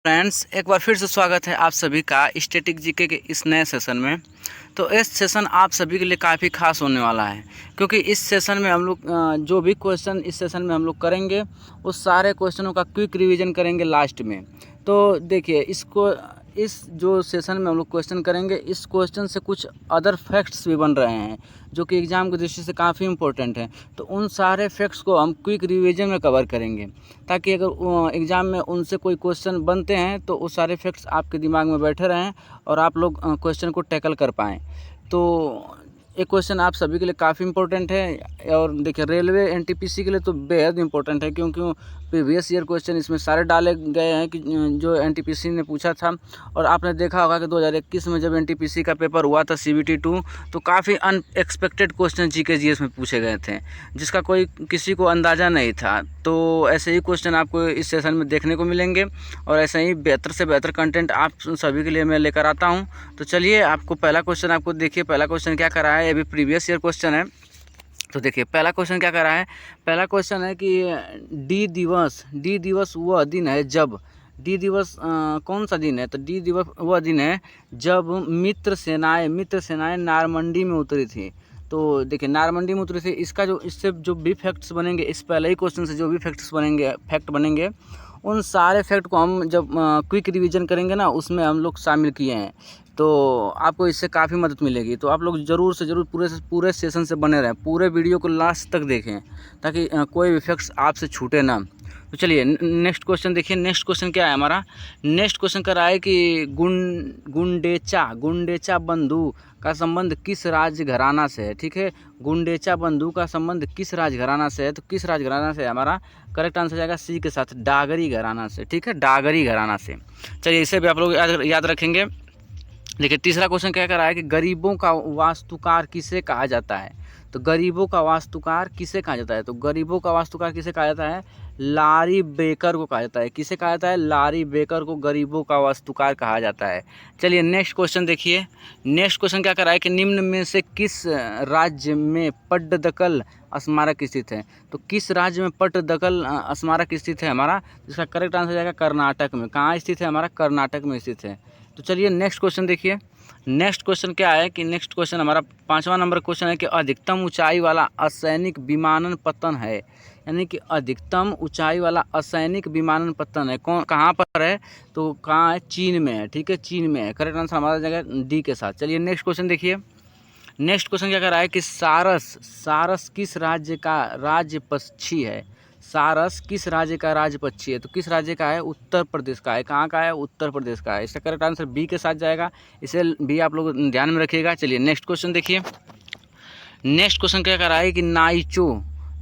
Friends, एक बार फिर से स्वागत है आप सभी का स्टैटिक जीके के इस नए सेशन में। तो इस सेशन आप सभी के लिए काफ़ी खास होने वाला है, क्योंकि इस सेशन में हम लोग जो भी क्वेश्चन इस सेशन में हम लोग करेंगे उस सारे क्वेश्चनों का क्विक रिवीजन करेंगे लास्ट में। तो देखिए, इस जो सेशन में हम लोग क्वेश्चन करेंगे, इस क्वेश्चन से कुछ अदर फैक्ट्स भी बन रहे हैं जो कि एग्ज़ाम की दृष्टि से काफ़ी इंपॉर्टेंट है। तो उन सारे फैक्ट्स को हम क्विक रिवीजन में कवर करेंगे, ताकि अगर एग्ज़ाम में उनसे कोई क्वेश्चन बनते हैं तो वो सारे फैक्ट्स आपके दिमाग में बैठे रहें और आप लोग क्वेश्चन को टैकल कर पाएँ। तो ये क्वेश्चन आप सभी के लिए काफ़ी इंपॉर्टेंट है। और देखिए, रेलवे एनटीपीसी के लिए तो बेहद इंपॉर्टेंट है, क्योंकि प्रीवियस ईयर क्वेश्चन इसमें सारे डाले गए हैं कि जो एनटीपीसी ने पूछा था। और आपने देखा होगा कि 2021 में जब एनटीपीसी का पेपर हुआ था सीबीटी 2, तो काफ़ी अनएक्सपेक्टेड क्वेश्चन जीके जीएस में पूछे गए थे, जिसका कोई किसी को अंदाज़ा नहीं था। तो ऐसे ही क्वेश्चन आपको इस सेशन में देखने को मिलेंगे और ऐसे ही बेहतर से बेहतर कंटेंट आप सभी के लिए मैं लेकर आता हूं। तो चलिए, आपको पहला क्वेश्चन आपको देखिए, पहला क्वेश्चन क्या करा है। अभी प्रीवियस ईयर क्वेश्चन है। तो देखिए, पहला क्वेश्चन क्या करा है। पहला क्वेश्चन है कि डी दिवस वह दिन है जब डी दिवस कौन सा दिन है। तो डी दिवस वह दिन है जब मित्र सेनाएं नारमंडी में उतरी थी। तो देखिए, नारमंडी में उतरी थी, इससे जो भी फैक्ट्स बनेंगे, इस पहले ही क्वेश्चन से जो भी फैक्ट बनेंगे, उन सारे फैक्ट को हम जब क्विक रिवीजन करेंगे ना, उसमें हम लोग शामिल किए हैं। तो आपको इससे काफ़ी मदद मिलेगी। तो आप लोग ज़रूर से ज़रूर पूरे सेशन से बने रहें, पूरे वीडियो को लास्ट तक देखें, ताकि कोई भी फैक्ट्स आपसे छूटे ना। तो चलिए, नेक्स्ट क्वेश्चन देखिए। नेक्स्ट क्वेश्चन क्या है हमारा। नेक्स्ट क्वेश्चन कर रहा है कि गुंडेचा बंधु का संबंध किस राज्य घराना से है। ठीक है, गुंडेचा बंधु का संबंध किस राज घराना से है। तो किस राज घराना से है हमारा करेक्ट आंसर जाएगा सी के साथ, डागरी घराना से। ठीक है, डागरी घराना से। चलिए, इसे भी आप लोग याद रखेंगे। देखिए, तीसरा क्वेश्चन क्या कर रहा है कि गरीबों का वास्तुकार किसे कहा जाता है। तो गरीबों का वास्तुकार किसे कहा जाता है। तो गरीबों का वास्तुकार किसे कहा जाता है, लारी बेकर को कहा जाता है। किसे कहा जाता है, लारी बेकर को गरीबों का वास्तुकार कहा जाता है। चलिए, नेक्स्ट क्वेश्चन देखिए। नेक्स्ट क्वेश्चन क्या कर रहा है कि निम्न में से किस राज्य में पट्टदकल स्मारक स्थित है। तो किस राज्य में पट्टदकल स्मारक स्थित है हमारा, जिसका करेक्ट आंसर जाएगा कर्नाटक में। कहाँ स्थित है हमारा, कर्नाटक में स्थित है। तो चलिए, नेक्स्ट क्वेश्चन देखिए। नेक्स्ट क्वेश्चन क्या है कि नेक्स्ट क्वेश्चन हमारा 5वां नंबर क्वेश्चन है कि अधिकतम ऊंचाई वाला असैनिक विमानन पतन है। यानी कि अधिकतम ऊंचाई वाला असैनिक विमानन पतन है कहाँ पर है। तो कहाँ है, चीन में है। ठीक है, चीन में है। करेक्ट आंसर हमारा जाएगा डी के साथ। चलिए, नेक्स्ट क्वेश्चन देखिए। नेक्स्ट क्वेश्चन क्या कर रहा है कि सारस किस राज्य का राज्य पक्षी है। सारस किस राज्य का राज्य पक्षी है। तो किस राज्य का है, उत्तर प्रदेश का है। कहाँ का है, उत्तर प्रदेश का है। इसका करेक्ट आंसर बी के साथ जाएगा, इसे भी आप लोग ध्यान में रखिएगा। चलिए, नेक्स्ट क्वेश्चन देखिए। नेक्स्ट क्वेश्चन क्या कर रहा है कि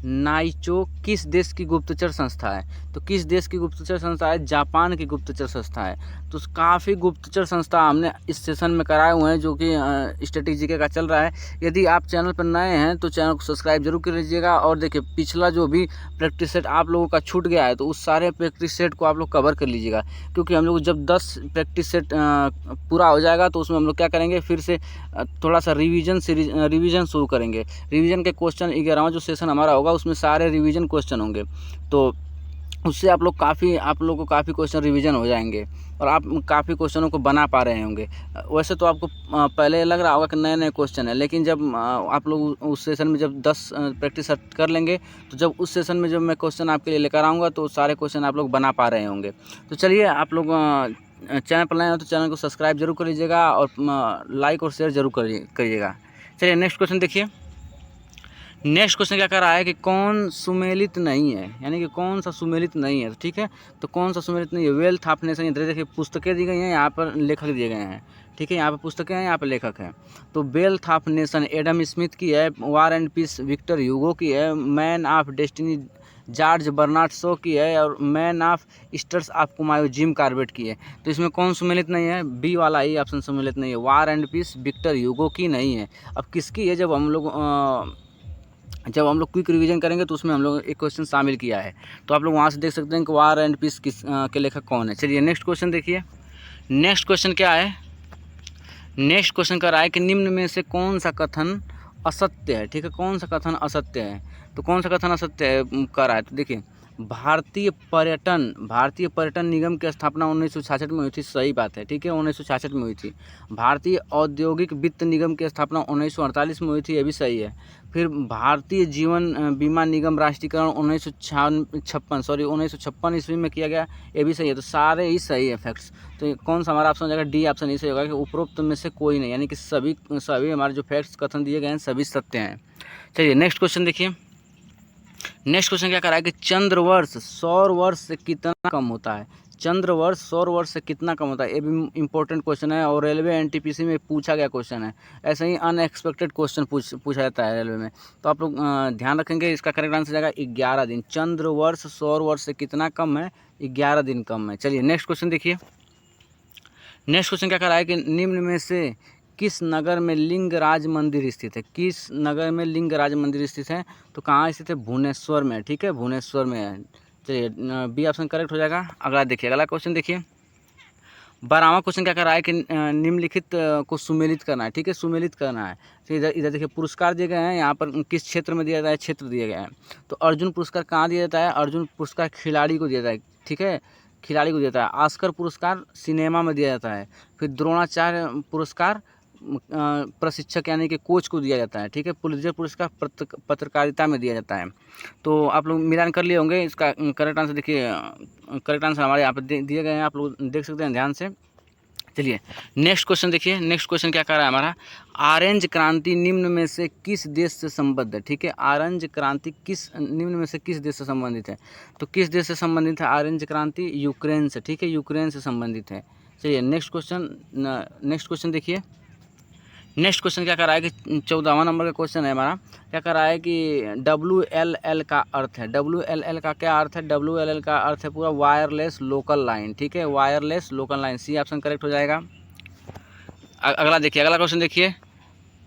नाइचो किस देश की गुप्तचर संस्था है। तो किस देश की गुप्तचर संस्था है, जापान की गुप्तचर संस्था है। तो काफ़ी गुप्तचर संस्था हमने इस सेशन में कराए हुए हैं, जो कि स्टैटिक जीके का चल रहा है। यदि आप चैनल पर नए हैं तो चैनल को सब्सक्राइब जरूर कर लीजिएगा। और देखिए, पिछला जो भी प्रैक्टिस सेट आप लोगों का छूट गया है, तो उस सारे प्रैक्टिस सेट को आप लोग कवर कर लीजिएगा, क्योंकि हम लोग जब 10 प्रैक्टिस सेट पूरा हो जाएगा तो उसमें हम लोग क्या करेंगे, फिर से थोड़ा सा रिवीजन शुरू करेंगे। रिवीजन के क्वेश्चन 11वां जो सेशन हमारा होगा, उसमें सारे रिवीजन क्वेश्चन होंगे। तो उससे आप लोग को काफ़ी क्वेश्चन रिवीजन हो जाएंगे और आप काफ़ी क्वेश्चनों को बना पा रहे होंगे। वैसे तो आपको पहले लग रहा होगा कि नए नए क्वेश्चन है, लेकिन जब आप लोग उस सेशन में जब 10 प्रैक्टिस कर लेंगे, तो जब उस सेशन में जब मैं क्वेश्चन आपके लिए लेकर आऊँगा, तो सारे क्वेश्चन आप लोग बना पा रहे होंगे। तो चलिए, आप लोग चैनल पर नए हो तो चैनल को सब्सक्राइब जरूर कर लीजिएगा और लाइक और शेयर जरूर करिएगा। चलिए, नेक्स्ट क्वेश्चन देखिए। नेक्स्ट क्वेश्चन क्या कर रहा है कि कौन सुमेलित नहीं है। यानी कि कौन सा सुमेलित नहीं है। ठीक है, तो कौन सा सुमेलित नहीं है, वेल्थ ऑफ नेशन। इधर देखिए, पुस्तकें दी गई हैं, यहाँ पर लेखक दिए गए हैं। ठीक है, यहाँ पर पुस्तकें हैं, यहाँ पर लेखक हैं। तो Wealth of Nation Adam Smith की है, War and Peace Victor Hugo की है, man of destiny George Bernard Shaw की है, और मैन ऑफ स्टर्स ऑफ कुमायूं जिम कॉर्बेट की है। तो इसमें कौन सुमेलित नहीं है, बी वाला ही ऑप्शन सुमेलित नहीं है। War and Peace Victor Hugo की नहीं है। अब किसकी है, जब हम लोग क्विक रिवीजन करेंगे तो उसमें हम लोग एक क्वेश्चन शामिल किया है। तो आप लोग वहाँ से देख सकते हैं कि वार एंड पीस के लेखक कौन है। चलिए, नेक्स्ट क्वेश्चन देखिए। नेक्स्ट क्वेश्चन क्या है। नेक्स्ट क्वेश्चन कर रहा है कि निम्न में से कौन सा कथन असत्य है। ठीक है, कौन सा कथन असत्य है। तो कौन सा कथन असत्य है कर रहा है। तो देखिए, भारतीय पर्यटन निगम की स्थापना 1966 में हुई थी, सही बात है, ठीक है, 1966 में हुई थी। भारतीय औद्योगिक वित्त निगम की स्थापना 1948 में हुई थी, ये भी सही है। फिर भारतीय जीवन बीमा निगम राष्ट्रीयकरण 1956 ईस्वी में किया गया, ये भी सही है। तो सारे ही सही है फैक्ट्स। तो ये कौन सा हमारा ऑप्शन हो जाएगा? डी ऑप्शन ही सही होगा कि उपरोक्त में से कोई नहीं, यानी कि सभी हमारे जो फैक्ट्स कथन दिए गए हैं सभी सत्य हैं। चलिए नेक्स्ट क्वेश्चन देखिए। नेक्स्ट क्वेश्चन क्या कर रहा है कि चंद्रवर्ष सौर वर्ष से कितना कम होता है? चंद्रवर्ष सौर वर्ष से कितना कम होता है? ये भी इंपॉर्टेंट क्वेश्चन है और रेलवे एनटीपीसी में पूछा गया क्वेश्चन है। ऐसे ही अनएक्सपेक्टेड क्वेश्चन पूछा जाता है रेलवे में। तो आप लोग ध्यान रखेंगे, इसका करेक्ट आंसर जाएगा 11 दिन। चंद्रवर्ष सौर वर्ष से कितना कम है? 11 दिन कम है। चलिए नेक्स्ट क्वेश्चन देखिए। नेक्स्ट क्वेश्चन क्या कर रहा है कि निम्न में से किस नगर में लिंगराज मंदिर स्थित है? किस नगर में लिंगराज मंदिर स्थित है? तो कहाँ स्थित है? भुवनेश्वर में, ठीक है, भुवनेश्वर में है। चलिए बी ऑप्शन करेक्ट हो जाएगा। अगला देखिए, अगला क्वेश्चन देखिए। 12वां क्वेश्चन क्या कर रहा है कि निम्नलिखित को सुमेलित करना है, ठीक है, सुमेलित करना है। तो इधर देखिए पुरस्कार दिए गए हैं, यहाँ पर किस क्षेत्र में दिया जाता है? क्षेत्र दिए गए हैं। तो अर्जुन पुरस्कार कहाँ दिया जाता है? अर्जुन पुरस्कार खिलाड़ी को दिया जाता है, ठीक है, खिलाड़ी को दिया जाता है। ऑस्कर पुरस्कार सिनेमा में दिया जाता है। फिर द्रोणाचार्य पुरस्कार प्रशिक्षक यानी कि कोच को दिया जाता है, ठीक है। पुलित्जर पुरस्कार पत्रकारिता में दिया जाता है। तो आप लोग मिलान कर लिए होंगे। इसका करेक्ट आंसर देखिए, करेक्ट आंसर हमारे यहाँ पर दिए गए हैं, आप लोग देख सकते हैं ध्यान से। चलिए नेक्स्ट क्वेश्चन देखिए। नेक्स्ट क्वेश्चन क्या कर रहा है हमारा? ऑरेंज क्रांति निम्न में से किस देश से संबद्ध है? ठीक है, ऑरेंज क्रांति निम्न में से किस देश से संबंधित है? तो किस देश से संबंधित है ऑरेंज क्रांति? यूक्रेन से, ठीक है, यूक्रेन से संबंधित है। चलिए नेक्स्ट क्वेश्चन देखिए। नेक्स्ट क्वेश्चन क्या कर रहा है कि 14वां नंबर का क्वेश्चन है हमारा। क्या कर रहा है कि WLL का अर्थ है? WLL का क्या अर्थ है? WLL का अर्थ है पूरा वायरलेस लोकल लाइन, ठीक है, wireless local line. C option correct हो जाएगा। अगला देखिए, अगला क्वेश्चन देखिए।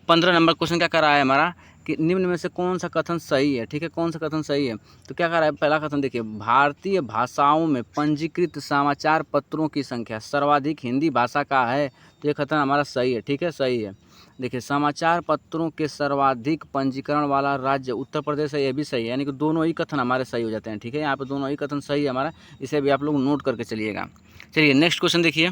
15 नंबर क्वेश्चन क्या कर रहा है हमारा कि निम्न में से कौन सा कथन सही है? ठीक है, कौन सा कथन सही है? तो क्या कर रहा है? पहला कथन देखिए, भारतीय भाषाओं में पंजीकृत समाचार पत्रों की संख्या सर्वाधिक हिंदी भाषा का है। तो ये कथन हमारा सही है, ठीक है, सही है। देखिए समाचार पत्रों के सर्वाधिक पंजीकरण वाला राज्य उत्तर प्रदेश है, ये भी सही है, यानी कि दोनों ही कथन हमारे सही हो जाते हैं, ठीक है, यहाँ पे दोनों ही कथन सही है हमारा। इसे भी आप लोग नोट करके चलिएगा। चलिए नेक्स्ट क्वेश्चन देखिए।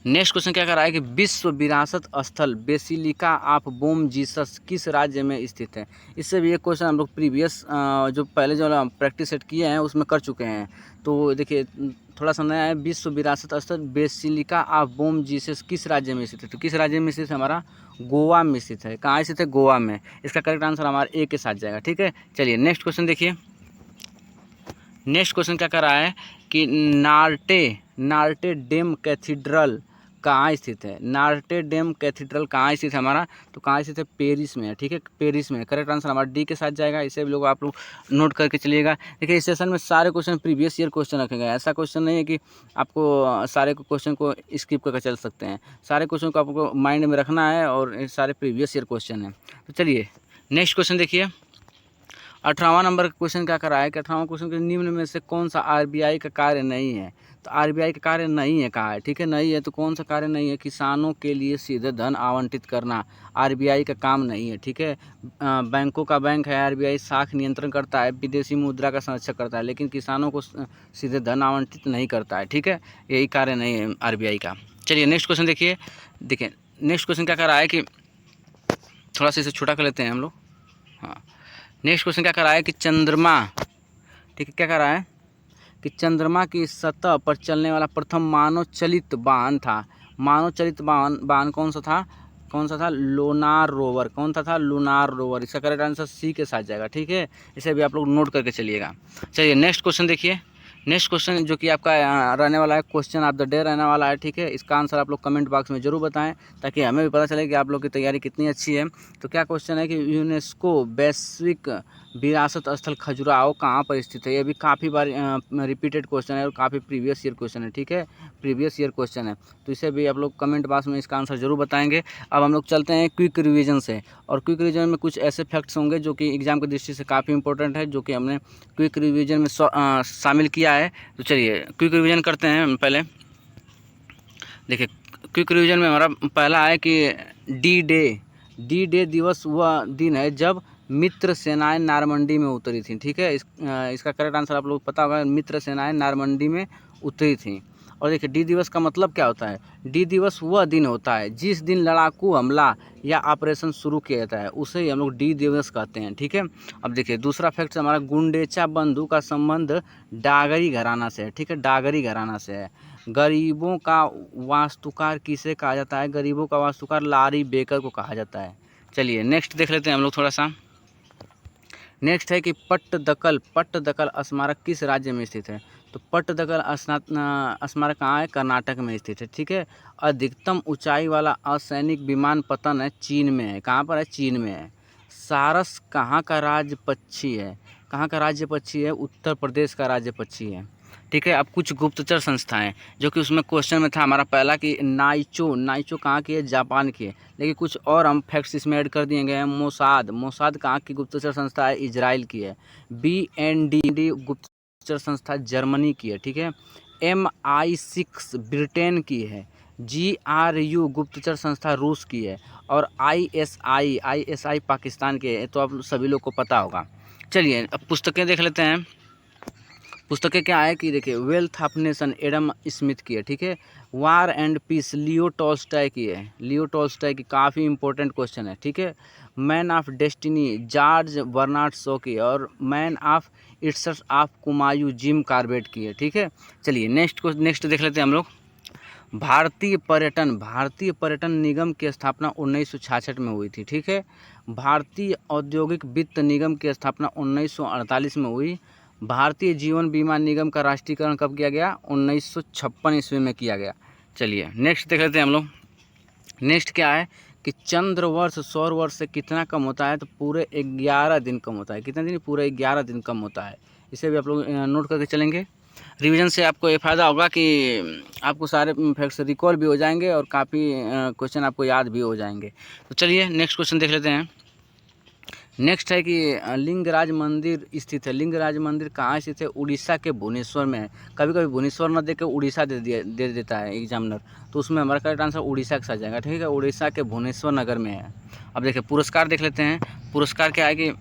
नेक्स्ट क्वेश्चन क्या कर रहा है कि विश्व विरासत स्थल बेसिलिका ऑफ बोम जीसस किस राज्य में स्थित है? इससे भी एक क्वेश्चन हम लोग प्रीवियस जो पहले जो प्रैक्टिस सेट किए हैं उसमें कर चुके हैं। तो देखिए थोड़ा सा नया है। विश्व विरासत स्थल बेसिलिका ऑफ बोम जीसस किस राज्य में स्थित है? तो किस राज्य में स्थित है? हमारा गोवा में स्थित है। कहाँ स्थित है? गोवा में। इसका करेक्ट आंसर हमारा ए के साथ जाएगा, ठीक है। चलिए नेक्स्ट क्वेश्चन देखिए। नेक्स्ट क्वेश्चन क्या कर रहा है कि नार्टे डेम कैथीड्रल कहाँ स्थित है? नार्टे डेम कैथीड्रल कहाँ स्थित है हमारा? तो कहाँ स्थित है? पेरिस में है, ठीक है, पेरिस में। करेक्ट आंसर हमारा डी के साथ जाएगा। इसे भी लोग आप लोग नोट करके चलिएगा। देखिए इस सेशन में सारे क्वेश्चन प्रीवियस ईयर क्वेश्चन रखे गए। ऐसा क्वेश्चन नहीं है कि आपको सारे क्वेश्चन को स्किप करके चल सकते हैं। सारे क्वेश्चन को आपको माइंड में रखना है और सारे प्रीवियस ईयर क्वेश्चन हैं। तो चलिए नेक्स्ट क्वेश्चन देखिए। 18वां नंबर का क्वेश्चन क्या कर रहा है कि 18वां क्वेश्चन के निम्न में से कौन सा आरबीआई का कार्य नहीं है? तो आरबीआई का कार्य नहीं है, कहा है, ठीक है, नहीं है। तो कौन सा कार्य नहीं है? किसानों के लिए सीधे धन आवंटित करना आरबीआई का काम नहीं है, ठीक है। बैंकों का बैंक है आरबीआई, साख नियंत्रण करता है, विदेशी मुद्रा का संरक्षण करता है, लेकिन किसानों को सीधे धन आवंटित नहीं करता है, ठीक है, यही कार्य नहीं है आरबीआई का। चलिए नेक्स्ट क्वेश्चन देखिए। नेक्स्ट क्वेश्चन क्या कर रहा है कि थोड़ा सा इसे छोटा कर लेते हैं हम लोग। हाँ, नेक्स्ट क्वेश्चन क्या कर रहा है कि चंद्रमा, ठीक है, क्या कर रहा है कि चंद्रमा की सतह पर चलने वाला प्रथम मानव चलित वाहन था। मानव चलित वाहन कौन सा था? Lunar rover. कौन सा था? Lunar rover. इसका करेक्ट आंसर सी के साथ जाएगा, ठीक है। इसे भी आप लोग नोट करके चलिएगा। चलिए नेक्स्ट क्वेश्चन देखिए। नेक्स्ट क्वेश्चन जो कि आपका रहने वाला है, क्वेश्चन ऑफ द डे रहने वाला है, ठीक है। इसका आंसर आप लोग कमेंट बॉक्स में जरूर बताएं ताकि हमें भी पता चले कि आप लोग की तैयारी कितनी अच्छी है। तो क्या क्वेश्चन है कि यूनेस्को वैश्विक विरासत स्थल खजुराहो कहाँ पर स्थित है? ये भी काफ़ी बार रिपीटेड क्वेश्चन है और काफ़ी प्रीवियस ईयर क्वेश्चन है, ठीक है, प्रीवियस ईयर क्वेश्चन है। तो इसे भी आप लोग कमेंट बॉक्स में इसका आंसर जरूर बताएंगे। अब हम लोग चलते हैं क्विक रिवीजन से, और क्विक रिवीजन में कुछ ऐसे फैक्ट्स होंगे जो कि एग्जाम की दृष्टि से काफ़ी इंपॉर्टेंट है, जो कि हमने क्विक रिवीजन में शामिल किया है। तो चलिए क्विक रिवीजन करते हैं। पहले देखिए क्विक रिवीजन में हमारा पहला है कि डी डे दिवस वह दिन है जब मित्र सेनाएं नारमंडी में उतरी थी। ठीक है, इसका करेक्ट आंसर आप लोग पता होगा, मित्र सेनाएं नारमंडी में उतरी थी। और देखिए डी दिवस का मतलब क्या होता है? डी दिवस वह दिन होता है जिस दिन लड़ाकू हमला या ऑपरेशन शुरू किया जाता है, उसे ही हम लोग डी दिवस कहते हैं। ठीक है, अब देखिए दूसरा फैक्ट हमारा, गुंडेचा बंधु का संबंध डागरी घराना से है। ठीक है, डागरी घराना से है। गरीबों का वास्तुकार किसे कहा जाता है? गरीबों का वास्तुकार लारी बेकर को कहा जाता है। चलिए नेक्स्ट देख लेते हैं हम लोग थोड़ा सा। नेक्स्ट है कि पट्टदकल स्मारक किस राज्य में स्थित है? तो पट्टदकल स्मारक कहाँ है? कर्नाटक में स्थित है। ठीक है, अधिकतम ऊंचाई वाला असैनिक विमान पतन है चीन में है। कहाँ पर है? चीन में है। सारस कहाँ का राज्य पक्षी है? कहाँ का राज्य पक्षी है? उत्तर प्रदेश का राज्य पक्षी है। ठीक है, अब कुछ गुप्तचर संस्थाएं, जो कि उसमें क्वेश्चन में था हमारा पहला कि नाइचो कहाँ की है? जापान की है। लेकिन कुछ और हम फैक्ट्स इसमें ऐड कर दिए गए हैं। मोसाद कहाँ की गुप्तचर संस्था है? इजराइल की है। BND गुप्तचर संस्था जर्मनी की है। ठीक है, MI6 ब्रिटेन की है। GRU गुप्तचर संस्था रूस की है। और ISI पाकिस्तान की है। तो आप सभी लोग को पता होगा। चलिए अब पुस्तकें देख लेते हैं। पुस्तकें क्या है कि देखिए, wealth of Nation Adam Smith की है। ठीक है, War and piece Leo Tolstoy की है। लियो टॉल्स्टॉय की काफ़ी इंपॉर्टेंट क्वेश्चन है। ठीक है, man of destiny George Bernard Shaw की है। और man of its of Kumaon Jim Corbett की है। ठीक है, चलिए नेक्स्ट देख लेते हैं हम लोग। भारतीय पर्यटन निगम की स्थापना 1966 में हुई थी। ठीक है, भारतीय औद्योगिक वित्त निगम की स्थापना 1948 में हुई। भारतीय जीवन बीमा निगम का राष्ट्रीयकरण कब किया गया? 1956 ईस्वी में किया गया। चलिए नेक्स्ट देख लेते हैं हम लोग। नेक्स्ट क्या है कि चंद्र वर्ष सौर वर्ष से कितना कम होता है? तो पूरे 11 दिन कम होता है। कितने दिन? पूरे 11 दिन कम होता है। इसे भी आप लोग नोट करके चलेंगे। रिवीजन से आपको ये फ़ायदा होगा कि आपको सारे फैक्ट्स रिकॉल भी हो जाएंगे और काफ़ी क्वेश्चन आपको याद भी हो जाएंगे। तो चलिए नेक्स्ट क्वेश्चन देख लेते हैं। नेक्स्ट है कि लिंगराज मंदिर स्थित है। लिंगराज मंदिर कहाँ स्थित है? उड़ीसा के भुवनेश्वर में है। कभी कभी भुवनेश्वर न देकर उड़ीसा दे देता है एग्जामिनर, तो उसमें हमारा करेक्ट आंसर उड़ीसा के साथ जाएगा। ठीक है, उड़ीसा के भुवनेश्वर नगर में है। अब देखिए पुरस्कार देख लेते हैं। पुरस्कार क्या है कि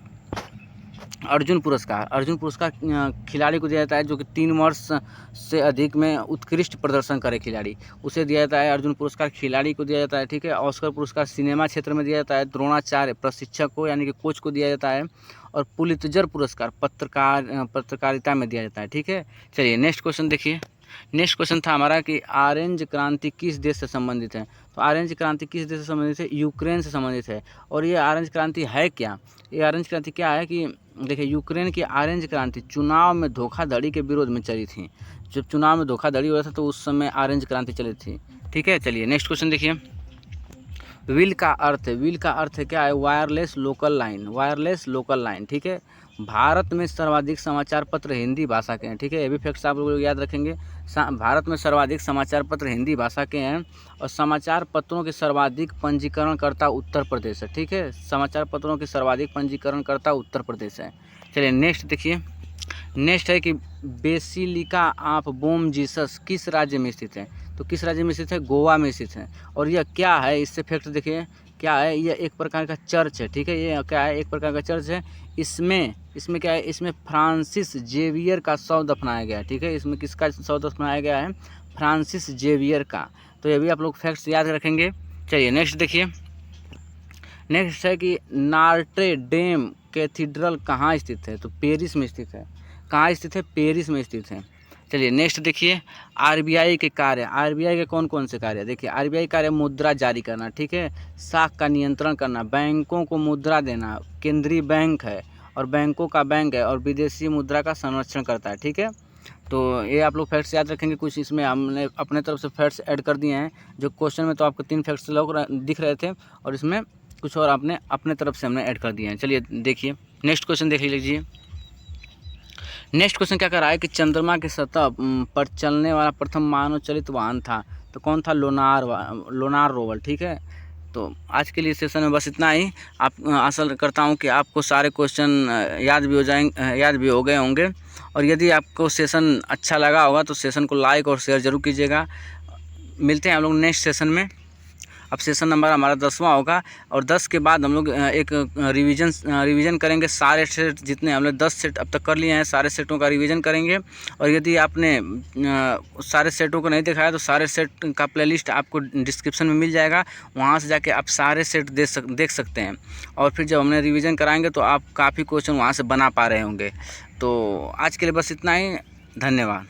अर्जुन पुरस्कार खिलाड़ी को दिया जाता है जो कि 3 वर्ष से अधिक में उत्कृष्ट प्रदर्शन करे खिलाड़ी, उसे दिया जाता है। अर्जुन पुरस्कार खिलाड़ी को दिया जाता है। ठीक है, ऑस्कर पुरस्कार सिनेमा क्षेत्र में दिया जाता है। द्रोणाचार्य प्रशिक्षक को यानी कि कोच को दिया जाता है। और पुलित्जर पुरस्कार पत्रकारिता में दिया जाता है। ठीक है, चलिए नेक्स्ट क्वेश्चन देखिए। नेक्स्ट क्वेश्चन था हमारा कि ऑरेंज क्रांति किस देश से संबंधित है? तो ऑरेंज क्रांति किस देश से संबंधित है? यूक्रेन से संबंधित है। और ये ऑरेंज क्रांति है क्या? ये ऑरेंज क्रांति क्या है कि देखिए, यूक्रेन की ऑरेंज क्रांति चुनाव में धोखाधड़ी के विरोध में चली थी। जब चुनाव में धोखाधड़ी हो रहा था तो उस समय ऑरेंज क्रांति चली थी। ठीक है, चलिए नेक्स्ट क्वेश्चन देखिए। विल का अर्थ है क्या है? Wireless local line. ठीक है, भारत में सर्वाधिक समाचार पत्र हिंदी भाषा के हैं। ठीक है, ये भी फैक्ट्स आप लोग याद रखेंगे। भारत में सर्वाधिक समाचार पत्र हिंदी भाषा के हैं। और समाचार पत्रों के सर्वाधिक पंजीकरणकर्ता उत्तर प्रदेश है। ठीक है, समाचार पत्रों के सर्वाधिक पंजीकरणकर्ता उत्तर प्रदेश है। चलिए नेक्स्ट देखिए। नेक्स्ट है कि बेसिलिका ऑफ बोम जीसस किस राज्य में स्थित है? तो किस राज्य में स्थित है? गोवा में स्थित है। और यह क्या है? इससे फैक्ट देखिए क्या है। यह एक प्रकार का चर्च है। ठीक है, ये क्या है? एक प्रकार का चर्च है। इसमें क्या है? इसमें फ्रांसिस जेवियर का शव दफनाया गया है। ठीक है, इसमें किसका शव दफनाया गया है? फ्रांसिस जेवियर का। तो ये भी आप लोग फैक्ट्स याद रखेंगे। चलिए नेक्स्ट देखिए। नेक्स्ट है कि नॉर्ट्रे डेम कैथीड्रल कहाँ स्थित है? तो पेरिस में स्थित है। कहाँ स्थित है? पेरिस में स्थित है। चलिए नेक्स्ट देखिए। आरबीआई के कौन कौन से कार्य? देखिए आरबीआई कार्य मुद्रा जारी करना। ठीक है, साख का नियंत्रण करना, बैंकों को मुद्रा देना, केंद्रीय बैंक है और बैंकों का बैंक है, और विदेशी मुद्रा का संरक्षण करता है। ठीक है, तो ये आप लोग फैक्ट्स याद रखेंगे। कुछ इसमें हमने अपने तरफ से फैक्ट्स ऐड कर दिए हैं। जो क्वेश्चन में तो आपको 3 फैक्ट्स दिख रहे थे और इसमें कुछ और आपने अपने तरफ से हमने ऐड कर दिए हैं। चलिए देखिए नेक्स्ट क्वेश्चन देख लीजिए। नेक्स्ट क्वेश्चन क्या कर रहा है कि चंद्रमा की सतह पर चलने वाला प्रथम मानव चलित वाहन था, तो कौन था? लोनार रोवर। ठीक है, तो आज के लिए सेशन में बस इतना ही। आप आशा करता हूँ कि आपको सारे क्वेश्चन याद भी हो गए होंगे। और यदि आपको सेशन अच्छा लगा होगा तो सेशन को लाइक और शेयर ज़रूर कीजिएगा। मिलते हैं हम लोग नेक्स्ट सेशन में। अब सेशन नंबर हमारा 10वां होगा और 10 के बाद हम लोग एक रिवीजन करेंगे। सारे सेट जितने हमने 10 सेट अब तक कर लिए हैं, सारे सेटों का रिवीजन करेंगे। और यदि आपने सारे सेटों को नहीं दिखाया तो सारे सेट का प्लेलिस्ट आपको डिस्क्रिप्शन में मिल जाएगा, वहाँ से जाके आप सारे सेट देख सकते हैं। और फिर जब हमने रिवीजन कराएंगे तो आप काफ़ी क्वेश्चन वहाँ से बना पा रहे होंगे। तो आज के लिए बस इतना ही, धन्यवाद।